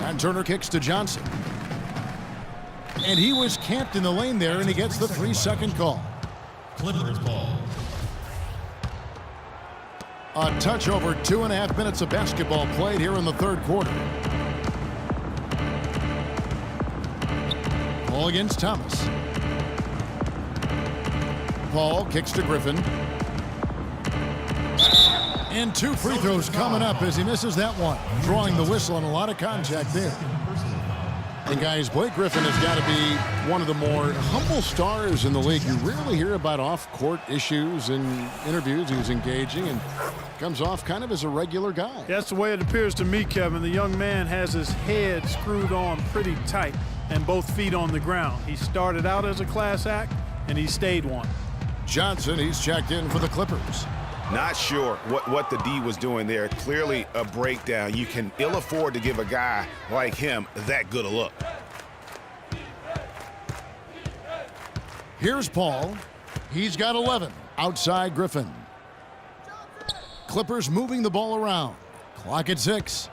And Turner kicks to Johnson. And he was camped in the lane there, and he gets the 3-second call. Clippers ball. A touch over 2.5 minutes of basketball played here in the third quarter. Paul against Thomas. Paul kicks to Griffin. And 2 free throws coming up as he misses that one. Drawing the whistle and a lot of contact there. And guys, Blake Griffin has got to be one of the more humble stars in the league. You rarely hear about off-court issues and interviews. He was engaging and comes off kind of as a regular guy. That's the way it appears to me, Kevin. The young man has his head screwed on pretty tight and both feet on the ground. He started out as a class act, and he stayed one. Johnson, he's checked in for the Clippers. Not sure what the D was doing there. Clearly a breakdown. You can ill afford to give a guy like him that good a look. Here's Paul. He's got 11. Outside Griffin. Clippers moving the ball around. Clock at 6.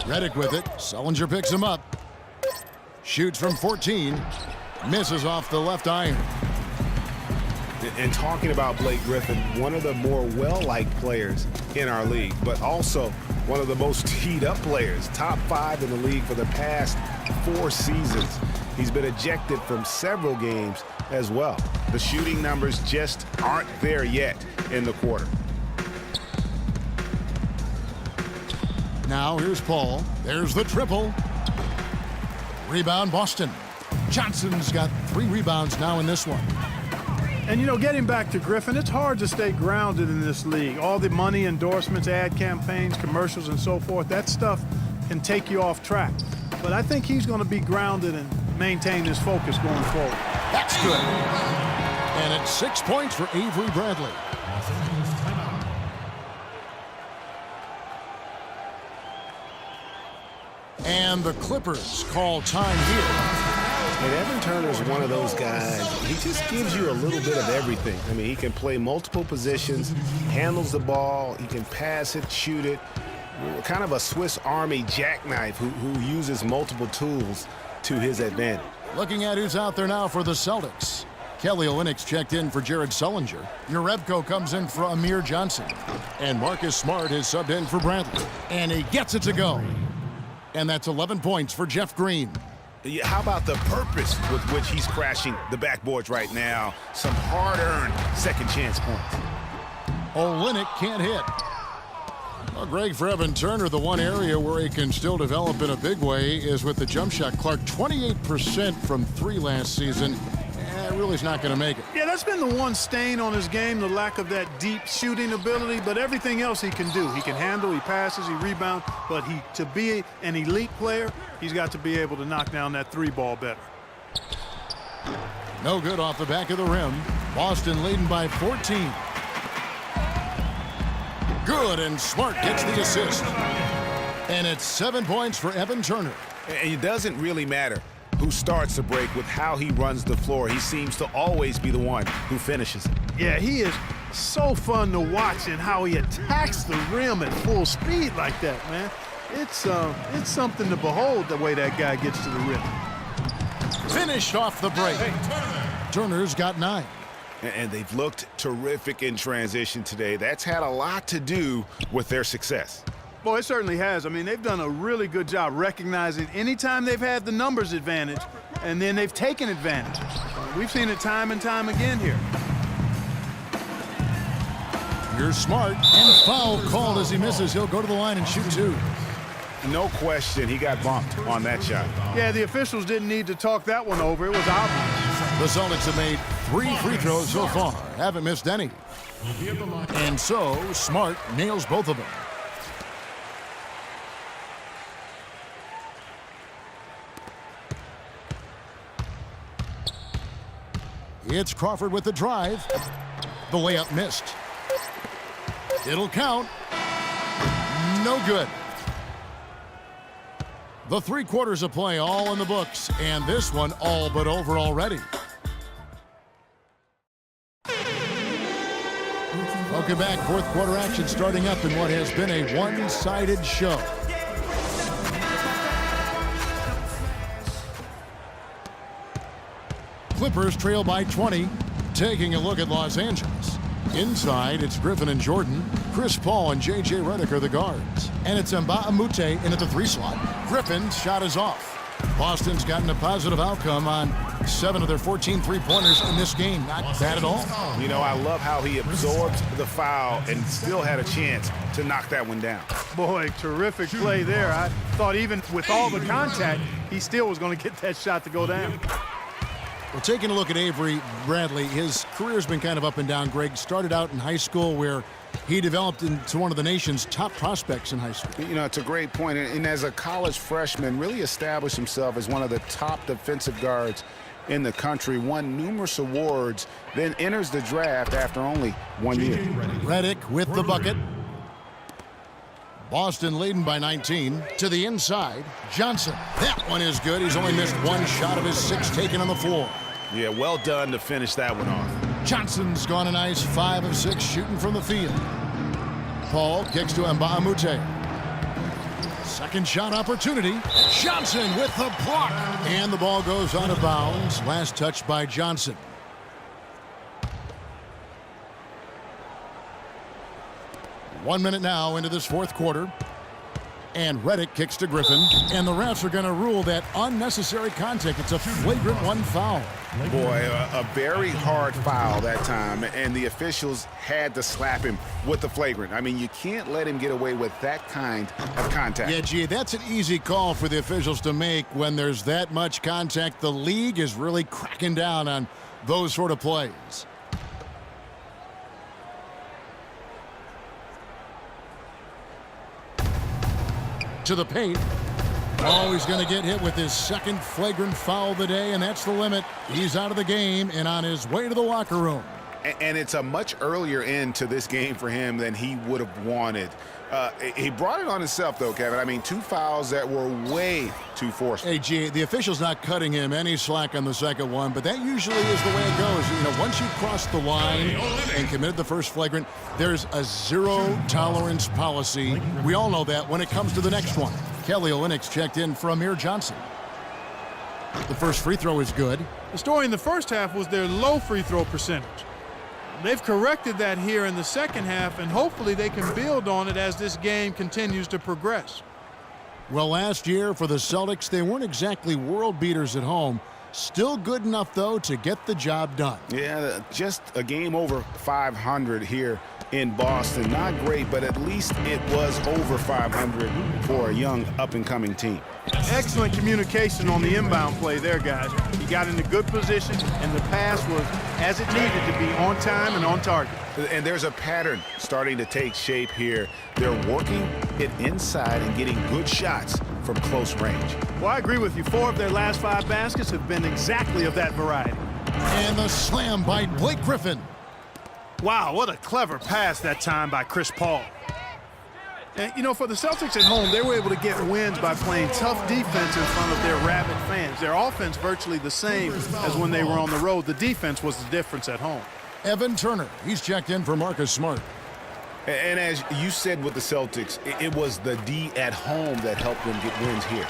Redick with it. Sullinger picks him up. Shoots from 14. Misses off the left iron. And talking about Blake Griffin, one of the more well-liked players in our league, but also one of the most teed-up players, top 5 in the league for the past 4 seasons. He's been ejected from several games as well. The shooting numbers just aren't there yet in the quarter. Now here's Paul. There's the triple. Rebound Boston. Johnson's got 3 rebounds now in this one. And, you know, getting back to Griffin, it's hard to stay grounded in this league. All the money, endorsements, ad campaigns, commercials, and so forth, that stuff can take you off track. But I think he's going to be grounded and maintain his focus going forward. That's good. And it's 6 points for Avery Bradley. And the Clippers call time here. And Evan Turner's one of those guys, he just gives you a little bit of everything. I mean, he can play multiple positions, handles the ball, he can pass it, shoot it. Kind of a Swiss Army jackknife who uses multiple tools to his advantage. Looking at who's out there now for the Celtics. Kelly Olynyk's checked in for Jared Sullinger. Jerebko comes in for Amir Johnson. And Marcus Smart is subbed in for Bradley. And he gets it to go. And that's 11 points for Jeff Green. Yeah, how about the purpose with which he's crashing the backboards right now? Some hard-earned second chance points. Olynyk can't hit. Well, Greg, for Evan Turner, the one area where he can still develop in a big way is with the jump shot. Clark, 28% from 3 last season. Really is not going to make it. Yeah, that's been the one stain on his game, the lack of that deep shooting ability, but everything else he can do. He can handle, he passes, he rebounds, but to be an elite player, he's got to be able to knock down that 3 ball better. No good off the back of the rim. Boston leading by 14. Good, and Smart gets the assist. And it's 7 points for Evan Turner. And it doesn't really matter who starts the break with how he runs the floor. He seems to always be the one who finishes it. Yeah, he is so fun to watch and how he attacks the rim at full speed like that, man. It's something to behold the way that guy gets to the rim. Finished off the break. Turner's got 9. And they've looked terrific in transition today. That's had a lot to do with their success. Boy, it certainly has. I mean, they've done a really good job recognizing anytime they've had the numbers advantage, and then they've taken advantage. We've seen it time and time again here. Here's Smart, and foul called as he misses. He'll go to the line and shoot 2. No question, he got bumped on that shot. Yeah, the officials didn't need to talk that one over. It was obvious. The Celtics have made 3 free throws so far. Haven't missed any. And so, Smart nails both of them. It's Crawford with the drive. The layup missed. It'll count. No good. The 3 quarters of play all in the books, and this one all but over already. Welcome back. 4th quarter action starting up in what has been a one-sided show. Clippers trail by 20. Taking a look at Los Angeles. Inside, it's Griffin and Jordan. Chris Paul and J.J. Redick are the guards. And it's Mbah-a-Moute in at the 3 slot. Griffin's shot is off. Boston's gotten a positive outcome on 7 of their 14 three-pointers in this game. Not bad at all. You know, I love how he absorbed the foul and still had a chance to knock that one down. Boy, terrific play there. I thought even with all the contact, he still was going to get that shot to go down. Well, taking a look at Avery Bradley, his career's been kind of up and down. Greg started out in high school where he developed into one of the nation's top prospects in high school. You know, it's a great point. And as a college freshman, really established himself as one of the top defensive guards in the country, won numerous awards, then enters the draft after only 1 year. Redick with the bucket. Boston leading by 19. To the inside, Johnson. That one is good. He's only missed 1 shot of his 6 taken on the floor. Yeah, well done to finish that one off. Johnson's gone a nice 5 of 6 shooting from the field. Paul kicks to Mbah-a-Moute. Second shot opportunity. Johnson with the block. And the ball goes out of bounds. Last touch by Johnson. One minute now into this fourth quarter. And Redick kicks to Griffin. And the refs are going to rule that unnecessary contact. It's a flagrant 1 foul. Boy, a very hard foul that time. And the officials had to slap him with the flagrant. I mean, you can't let him get away with that kind of contact. Yeah, gee, that's an easy call for the officials to make when there's that much contact. The league is really cracking down on those sort of plays. To the paint. Oh, he's going to get hit with his second flagrant foul of the day, and that's the limit. He's out of the game and on his way to the locker room. And it's a much earlier end to this game for him than he would have wanted. He brought it on himself, though, Kevin. I mean, 2 fouls that were way too forceful. Hey, gee, the official's not cutting him any slack on the second one, but that usually is the way it goes. You know, once you cross the line and committed the first flagrant, there's a zero-tolerance policy. We all know that when it comes to the next one. Kelly Olynyk's checked in for Amir Johnson. The first free throw is good. The story in the first half was their low free throw percentage. They've corrected that here in the second half, and hopefully they can build on it as this game continues to progress. Well, last year for the Celtics, they weren't exactly world beaters at home. Still good enough, though, to get the job done. Yeah, just a game over 500 here in Boston. Not great, but at least it was over 500 for a young up-and-coming team. Excellent communication on the inbound play there, guys. He got in a good position, and the pass was as it needed to be, on time and on target. And there's a pattern starting to take shape here. They're working it inside and getting good shots from close range. Well, I agree with you. 4 of their last 5 baskets have been exactly of that variety. And the slam by Blake Griffin. Wow, what a clever pass that time by Chris Paul. And, you know, for the Celtics at home, they were able to get wins by playing tough defense in front of their rabid fans. Their offense virtually the same as when they were on the road. The defense was the difference at home. Evan Turner, he's checked in for Marcus Smart. And as you said with the Celtics, it was the D at home that helped them get wins here.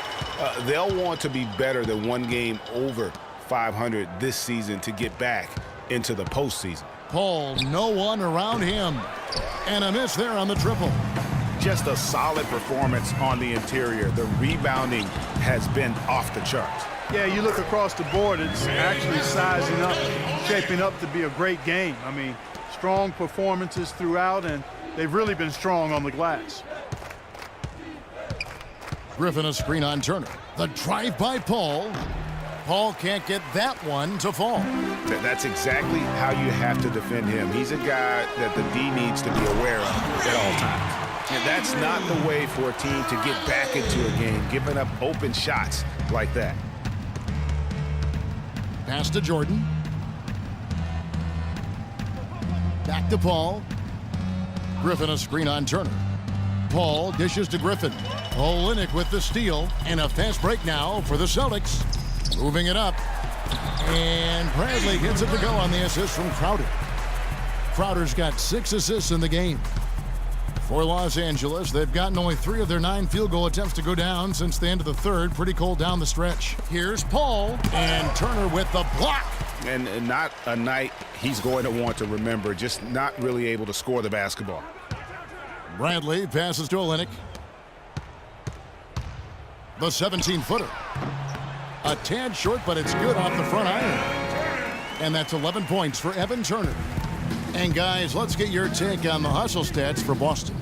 They'll want to be better than 1 game over 500 this season to get back into the postseason. Paul, no one around him. And a miss there on the triple. Just a solid performance on the interior. The rebounding has been off the charts. Yeah, you look across the board, it's actually sizing up, shaping up to be a great game. I mean, strong performances throughout, and they've really been strong on the glass. Griffin a screen on Turner. The drive by Paul. Paul can't get that one to fall. That's exactly how you have to defend him. He's a guy that the D needs to be aware of at all times. And that's not the way for a team to get back into a game, giving up open shots like that. Pass to Jordan. Back to Paul. Griffin a screen on Turner. Paul dishes to Griffin. Olynyk with the steal. And a fast break now for the Celtics. Moving it up. And Bradley gets it to go on the assist from Crowder. Crowder's got 6 assists in the game. For Los Angeles, they've gotten only 3 of their 9 field goal attempts to go down since the end of the third. Pretty cold down the stretch. Here's Paul, and Turner with the block. And not a night he's going to want to remember, just not really able to score the basketball. Bradley passes to Olynyk. The 17-footer. A tad short, but it's good off the front iron. And that's 11 points for Evan Turner. And guys, let's get your take on the hustle stats for Boston.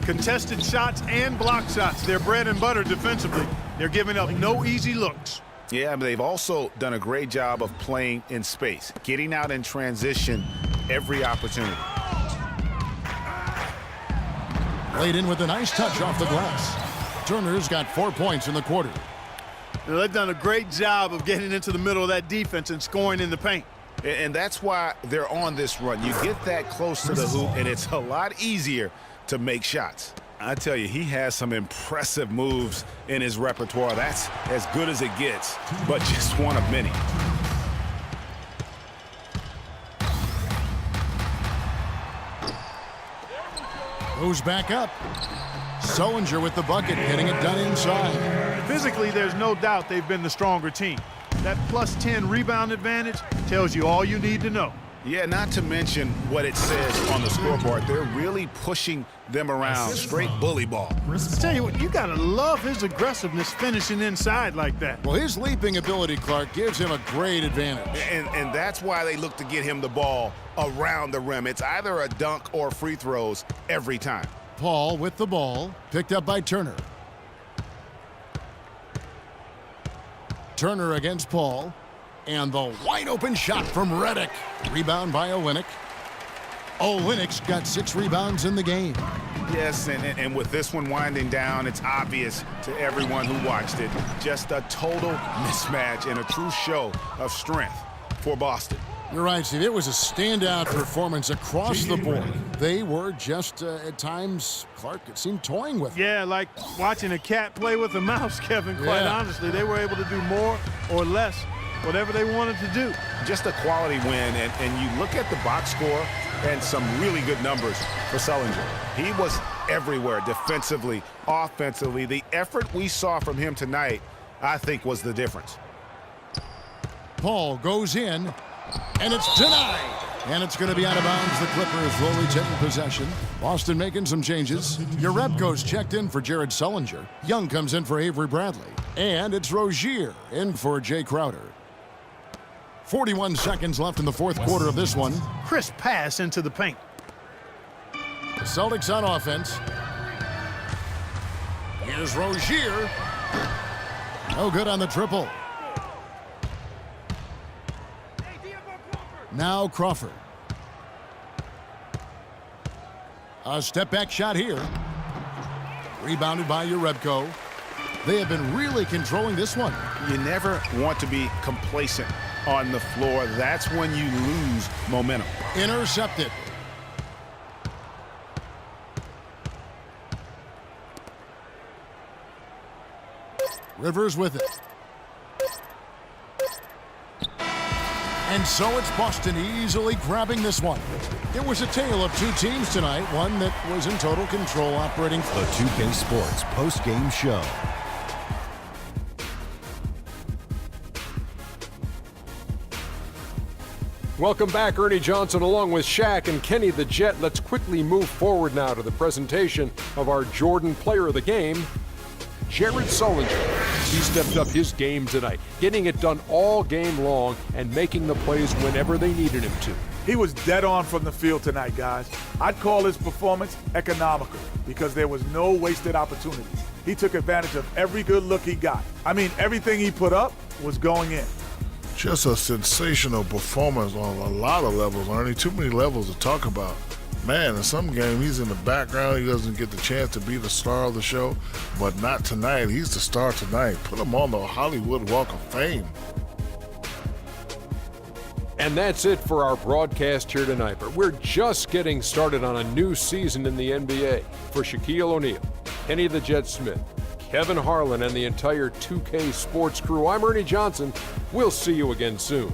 Contested shots and block shots. They're bread and butter defensively. They're giving up no easy looks. Yeah, but they've also done a great job of playing in space, getting out in transition every opportunity. Laid in with a nice touch off the glass. Turner's got 4 points in the quarter. Now, they've done a great job of getting into the middle of that defense and scoring in the paint. And that's why they're on this run. You get that close to the hoop, and it's a lot easier to make shots. I tell you, he has some impressive moves in his repertoire. That's as good as it gets, but just one of many. Goes back up. Sullinger with the bucket, getting it done inside. Physically, there's no doubt they've been the stronger team. That plus 10 rebound advantage tells you all you need to know. Yeah, not to mention what it says on the scoreboard. They're really pushing them around. Straight bully ball. I tell you what, you got to love his aggressiveness finishing inside like that. Well, his leaping ability, Clark, gives him a great advantage. And that's why they look to get him the ball around the rim. It's either a dunk or free throws every time. Paul with the ball, picked up by Turner. Turner against Paul. And the wide-open shot from Redick. Rebound by Olynyk. Olynyk's got 6 rebounds in the game. Yes, and with this one winding down, it's obvious to everyone who watched it. Just a total mismatch and a true show of strength for Boston. You're right, Steve. It was a standout performance across the board. They were just, at times, Clark, it seemed toying with it. Yeah, like watching a cat play with a mouse, Kevin, quite honestly. They were able to do more or less, whatever they wanted to do. Just a quality win, and you look at the box score and some really good numbers for Sullinger. He was everywhere defensively, offensively. The effort we saw from him tonight, I think, was the difference. Paul goes in, and it's denied. And it's going to be out of bounds. The Clippers will retain possession. Boston making some changes. Jerebko's checked in for Jared Sullinger. Young comes in for Avery Bradley. And it's Rozier in for Jay Crowder. 41 seconds left in the fourth quarter of this one. Crisp pass into the paint. The Celtics on offense. Here's Rozier. No good on the triple. Now Crawford. A step-back shot here. Rebounded by Jerebko. They have been really controlling this one. You never want to be complacent on the floor. That's when you lose momentum. Intercepted. Rivers with it. And so it's Boston easily grabbing this one. It was a tale of two teams tonight, one that was in total control operating. The 2K Sports post-game show. Welcome back, Ernie Johnson along with Shaq and Kenny the Jet. Let's quickly move forward now to the presentation of our Jordan Player of the Game, Jared Sullinger. He stepped up his game tonight, getting it done all game long and making the plays whenever they needed him to. He was dead on from the field tonight, guys. I'd call his performance economical because there was no wasted opportunities. He took advantage of every good look he got. I mean, everything he put up was going in. Just a sensational performance on a lot of levels, Ernie. Too many levels to talk about. Man, in some game, he's in the background. He doesn't get the chance to be the star of the show, but not tonight. He's the star tonight. Put him on the Hollywood Walk of Fame. And that's it for our broadcast here tonight. But we're just getting started on a new season in the NBA. For Shaquille O'Neal, Kenny the Jet Smith, Kevin Harlan, and the entire 2K Sports crew, I'm Ernie Johnson. We'll see you again soon.